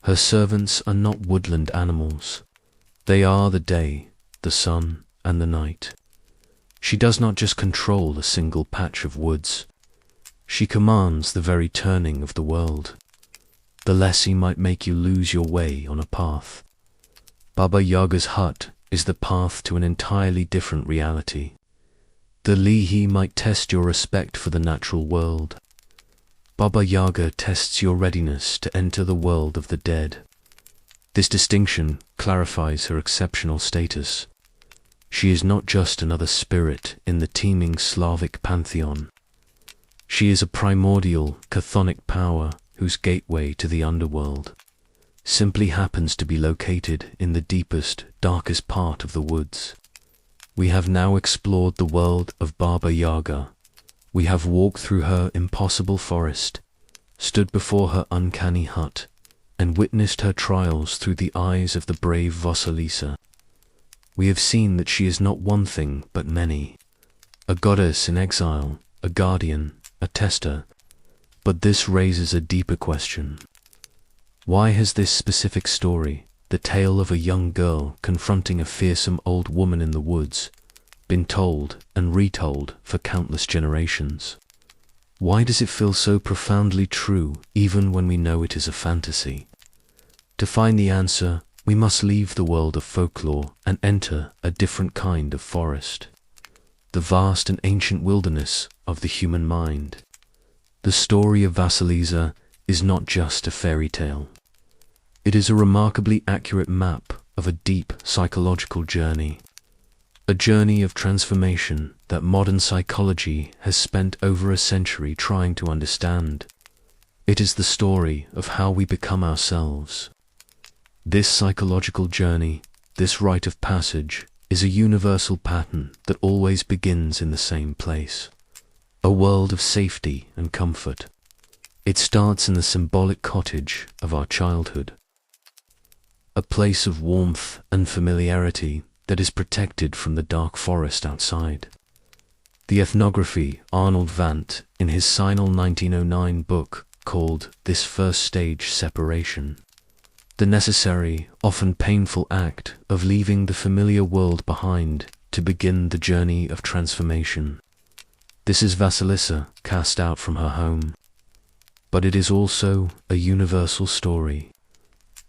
her servants are not woodland animals. They are the day, the sun, and the night. She does not just control a single patch of woods. She commands the very turning of the world. The lassie might make you lose your way on a path. Baba Yaga's hut is the path to an entirely different reality. The Lihi might test your respect for the natural world. Baba Yaga tests your readiness to enter the world of the dead. This distinction clarifies her exceptional status. She is not just another spirit in the teeming Slavic pantheon. She is a primordial, chthonic power whose gateway to the underworld simply happens to be located in the deepest, darkest part of the woods. We have now explored the world of Baba Yaga. We have walked through her impossible forest, stood before her uncanny hut, and witnessed her trials through the eyes of the brave Vasilisa. We have seen that she is not one thing but many, a goddess in exile, a guardian, a tester. But this raises a deeper question. Why has this specific story, the tale of a young girl confronting a fearsome old woman in the woods, been told and retold for countless generations? Why does it feel so profoundly true even when we know it is a fantasy? To find the answer, we must leave the world of folklore and enter a different kind of forest. The vast and ancient wilderness of the human mind. The story of Vasilisa is not just a fairy tale. It is a remarkably accurate map of a deep psychological journey. A journey of transformation that modern psychology has spent over a century trying to understand. It is the story of how we become ourselves. This psychological journey, this rite of passage, is a universal pattern that always begins in the same place. A world of safety and comfort. It starts in the symbolic cottage of our childhood. A place of warmth and familiarity that is protected from the dark forest outside. The ethnography Arnold Vant, in his Sinal 1909 book, called This First Stage Separation. The necessary, often painful act of leaving the familiar world behind to begin the journey of transformation. This is Vasilisa cast out from her home. But it is also a universal story.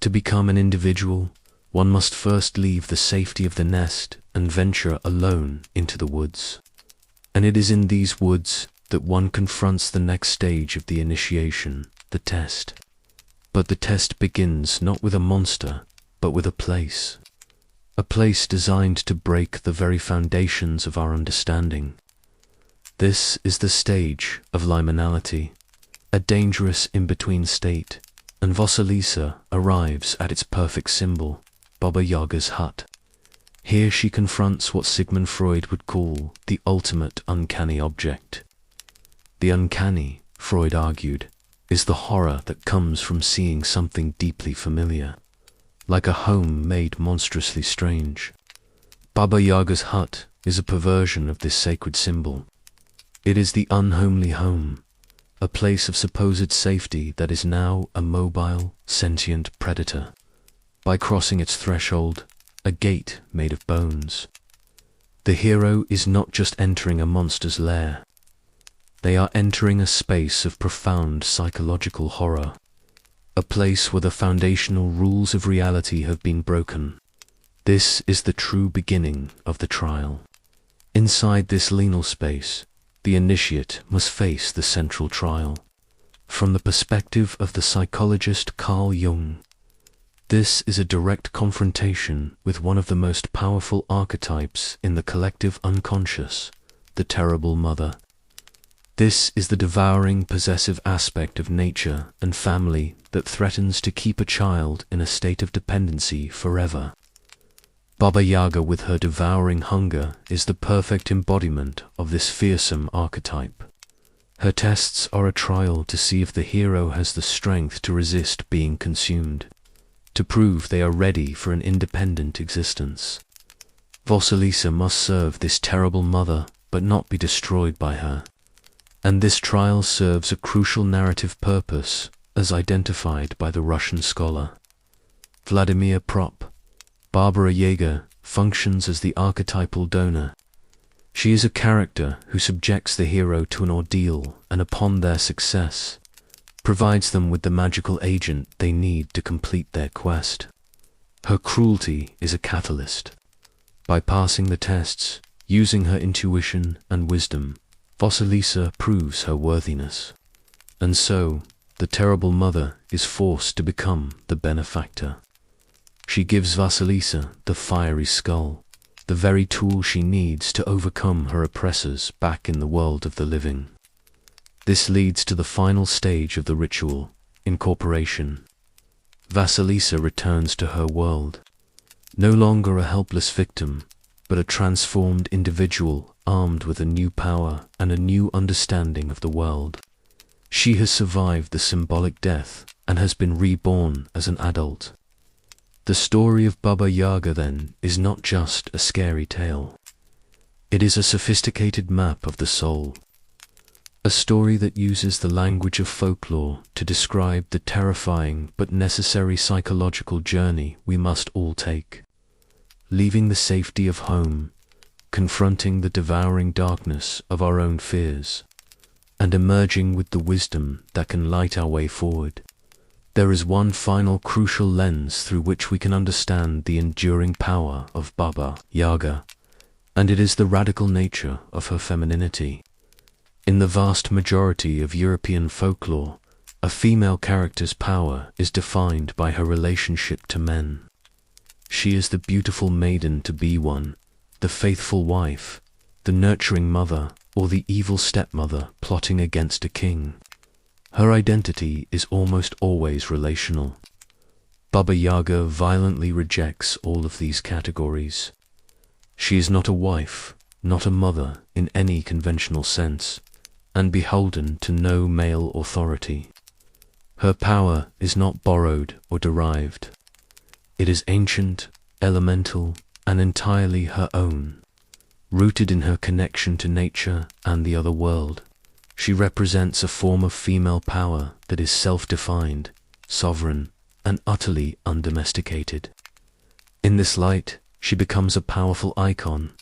To become an individual, one must first leave the safety of the nest and venture alone into the woods. And it is in these woods that one confronts the next stage of the initiation, the test. But the test begins not with a monster, but with a place. A place designed to break the very foundations of our understanding. This is the stage of liminality, a dangerous in-between state, and Vasilisa arrives at its perfect symbol, Baba Yaga's hut. Here she confronts what Sigmund Freud would call the ultimate uncanny object. The uncanny, Freud argued, is the horror that comes from seeing something deeply familiar, like a home made monstrously strange. Baba Yaga's hut is a perversion of this sacred symbol. It is the unhomely home, a place of supposed safety that is now a mobile, sentient predator. By crossing its threshold, a gate made of bones. The hero is not just entering a monster's lair. They are entering a space of profound psychological horror, a place where the foundational rules of reality have been broken. This is the true beginning of the trial. Inside this liminal space, the initiate must face the central trial. From the perspective of the psychologist Carl Jung, this is a direct confrontation with one of the most powerful archetypes in the collective unconscious, the terrible mother. This is the devouring, possessive aspect of nature and family that threatens to keep a child in a state of dependency forever. Baba Yaga with her devouring hunger is the perfect embodiment of this fearsome archetype. Her tests are a trial to see if the hero has the strength to resist being consumed, to prove they are ready for an independent existence. Vasilisa must serve this terrible mother but not be destroyed by her. And this trial serves a crucial narrative purpose as identified by the Russian scholar Vladimir Prop. Baba Yaga functions as the archetypal donor. She is a character who subjects the hero to an ordeal and upon their success, provides them with the magical agent they need to complete their quest. Her cruelty is a catalyst. By passing the tests, using her intuition and wisdom, Vasilisa proves her worthiness. And so, the terrible mother is forced to become the benefactor. She gives Vasilisa the fiery skull, the very tool she needs to overcome her oppressors back in the world of the living. This leads to the final stage of the ritual, incorporation. Vasilisa returns to her world, no longer a helpless victim, but a transformed individual armed with a new power and a new understanding of the world. She has survived the symbolic death and has been reborn as an adult. The story of Baba Yaga, then, is not just a scary tale. It is a sophisticated map of the soul. A story that uses the language of folklore to describe the terrifying but necessary psychological journey we must all take. Leaving the safety of home, confronting the devouring darkness of our own fears, and emerging with the wisdom that can light our way forward. There is one final crucial lens through which we can understand the enduring power of Baba Yaga, and it is the radical nature of her femininity. In the vast majority of European folklore, a female character's power is defined by her relationship to men. She is the beautiful maiden to be won, the faithful wife, the nurturing mother, or the evil stepmother plotting against a king. Her identity is almost always relational. Baba Yaga violently rejects all of these categories. She is not a wife, not a mother in any conventional sense, and beholden to no male authority. Her power is not borrowed or derived. It is ancient, elemental, and entirely her own. Rooted in her connection to nature and the other world, she represents a form of female power that is self-defined, sovereign, and utterly undomesticated. In this light, she becomes a powerful icon,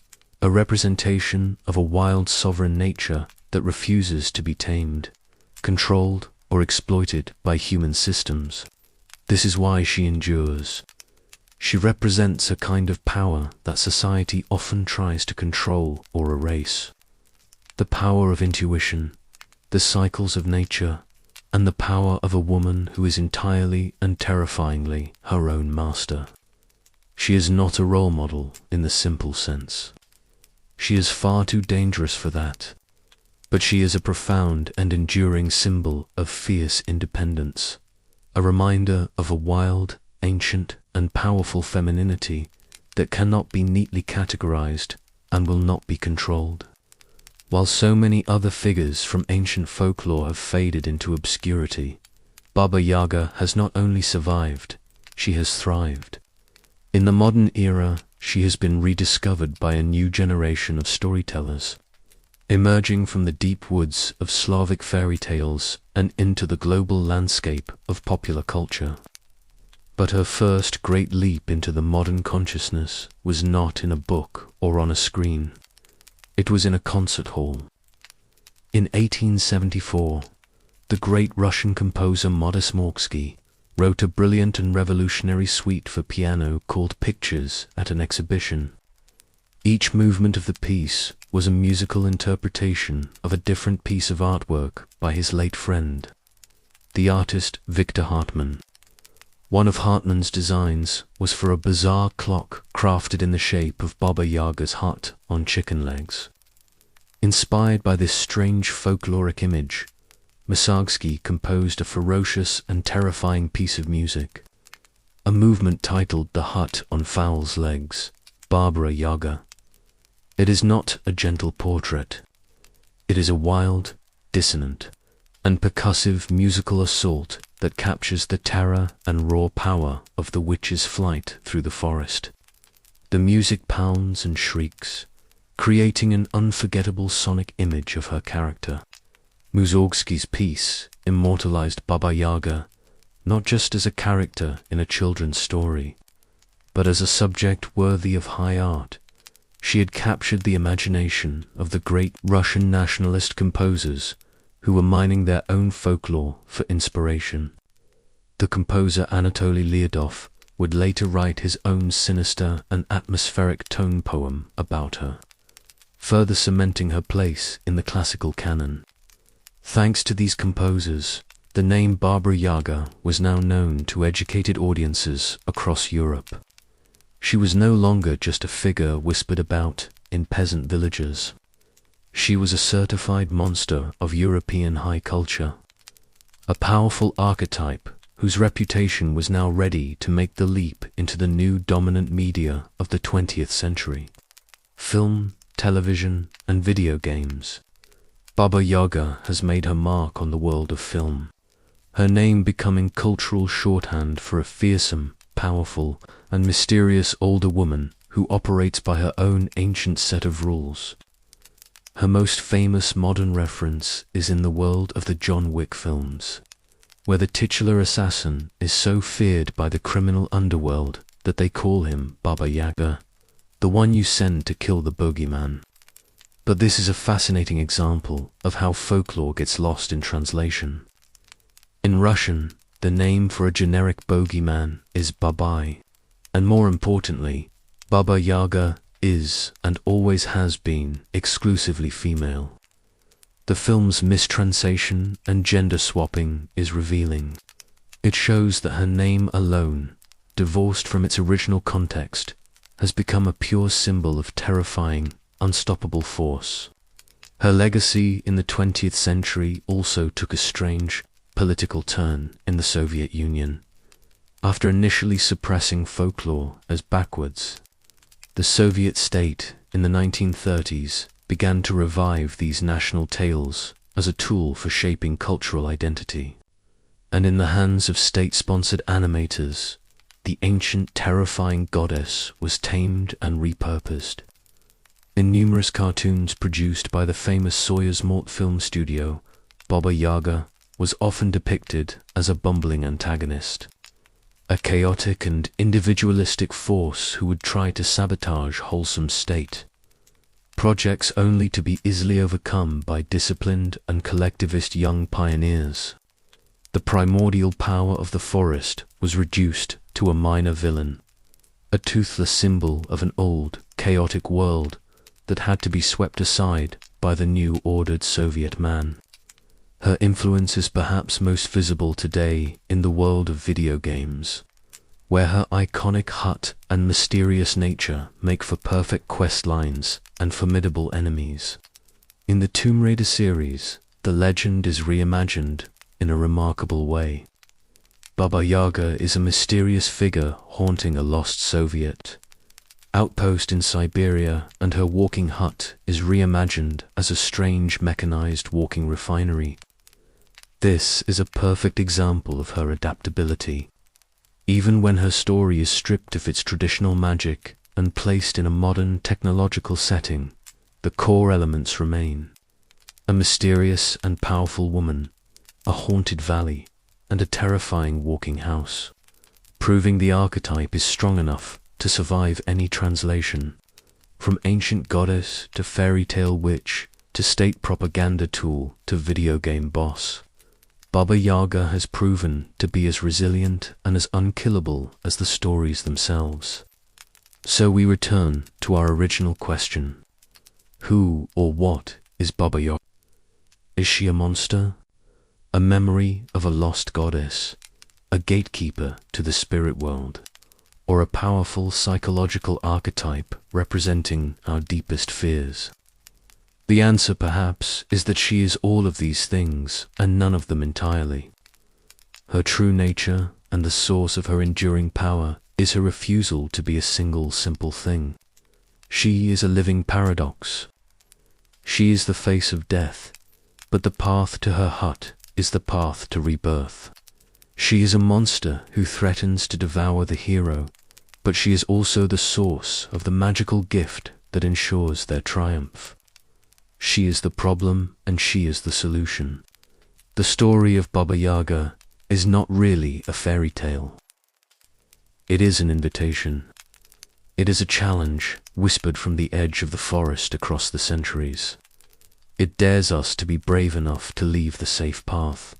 a representation of a wild sovereign nature that refuses to be tamed, controlled, or exploited by human systems. This is why she endures. She represents a kind of power that society often tries to control or erase. The power of intuition, the cycles of nature, and the power of a woman who is entirely and terrifyingly her own master. She is not a role model in the simple sense. She is far too dangerous for that. But she is a profound and enduring symbol of fierce independence, a reminder of a wild, ancient, and powerful femininity that cannot be neatly categorized and will not be controlled. While so many other figures from ancient folklore have faded into obscurity, Baba Yaga has not only survived, she has thrived. In the modern era, she has been rediscovered by a new generation of storytellers, emerging from the deep woods of Slavic fairy tales and into the global landscape of popular culture. But her first great leap into the modern consciousness was not in a book or on a screen. It was in a concert hall. In 1874, the great Russian composer Modest Morsky wrote a brilliant and revolutionary suite for piano called Pictures at an exhibition. Each movement of the piece was a musical interpretation of a different piece of artwork by his late friend, the artist Victor Hartmann. One of Hartmann's designs was for a bizarre clock crafted in the shape of Baba Yaga's hut on chicken legs. Inspired by this strange folkloric image, Morsky composed a ferocious and terrifying piece of music, a movement titled The Hut on Fowl's Legs, Baba Yaga. It is not a gentle portrait. It is a wild, dissonant, and percussive musical assault that captures the terror and raw power of the witch's flight through the forest. The music pounds and shrieks, creating an unforgettable sonic image of her character. Morsky's piece immortalized Baba Yaga not just as a character in a children's story, but as a subject worthy of high art. She had captured the imagination of the great Russian nationalist composers who were mining their own folklore for inspiration. The composer Anatoly Lyudov would later write his own sinister and atmospheric tone poem about her, further cementing her place in the classical canon. Thanks to these composers, the name Baba Yaga was now known to educated audiences across Europe. She was no longer just a figure whispered about in peasant villages. She was a certified monster of European high culture, a powerful archetype whose reputation was now ready to make the leap into the new dominant media of the 20th century. film, television, and video games. Baba Yaga has made her mark on the world of film, her name becoming cultural shorthand for a fearsome, powerful, and mysterious older woman who operates by her own ancient set of rules. Her most famous modern reference is in the world of the John Wick films, where the titular assassin is so feared by the criminal underworld that they call him Baba Yaga, the one you send to kill the bogeyman. But this is a fascinating example of how folklore gets lost in translation. In Russian, the name for a generic bogeyman is Babai, and more importantly, Baba Yaga is and always has been exclusively female. The film's mistranslation and gender swapping is revealing. It shows that her name alone, divorced from its original context, has become a pure symbol of terrifying, unstoppable force. Her legacy in the 20th century also took a strange, political turn in the Soviet Union. After initially suppressing folklore as backwards, the Soviet state in the 1930s began to revive these national tales as a tool for shaping cultural identity. And in the hands of state-sponsored animators, the ancient terrifying goddess was tamed and repurposed. In numerous cartoons produced by the famous Sawyer's Malt film studio, Baba Yaga was often depicted as a bumbling antagonist, a chaotic and individualistic force who would try to sabotage wholesome state projects only to be easily overcome by disciplined and collectivist young pioneers. The primordial power of the forest was reduced to a minor villain, a toothless symbol of an old, chaotic world that had to be swept aside by the new ordered Soviet man. Her influence is perhaps most visible today in the world of video games, where her iconic hut and mysterious nature make for perfect quest lines and formidable enemies. In the Tomb Raider series, the legend is reimagined in a remarkable way. Baba Yaga is a mysterious figure haunting a lost Soviet outpost in Siberia, and her walking hut is reimagined as a strange mechanized walking refinery. This is a perfect example of her adaptability. Even when her story is stripped of its traditional magic and placed in a modern technological setting, the core elements remain. A mysterious and powerful woman, a haunted valley, and a terrifying walking house, proving the archetype is strong enough to survive any translation. From ancient goddess to fairy tale witch to state propaganda tool to video game boss, Baba Yaga has proven to be as resilient and as unkillable as the stories themselves. So we return to our original question. Who or what is Baba Yaga? Is she a monster? A memory of a lost goddess? A gatekeeper to the spirit world? Or a powerful psychological archetype representing our deepest fears? The answer, perhaps, is that she is all of these things and none of them entirely. Her true nature and the source of her enduring power is her refusal to be a single simple thing. She is a living paradox. She is the face of death, but the path to her hut is the path to rebirth. She is a monster who threatens to devour the hero, but she is also the source of the magical gift that ensures their triumph. She is the problem and she is the solution. The story of Baba Yaga is not really a fairy tale. It is an invitation. It is a challenge whispered from the edge of the forest across the centuries. It dares us to be brave enough to leave the safe path,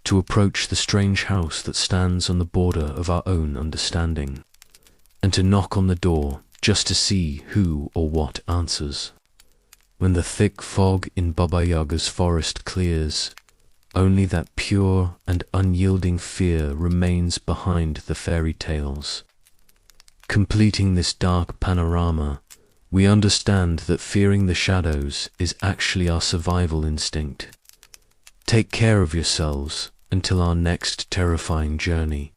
to approach the strange house that stands on the border of our own understanding, and to knock on the door just to see who or what answers. When the thick fog in Baba Yaga's forest clears, only that pure and unyielding fear remains behind the fairy tales. Completing this dark panorama, we understand that fearing the shadows is actually our survival instinct. Take care of yourselves until our next terrifying journey.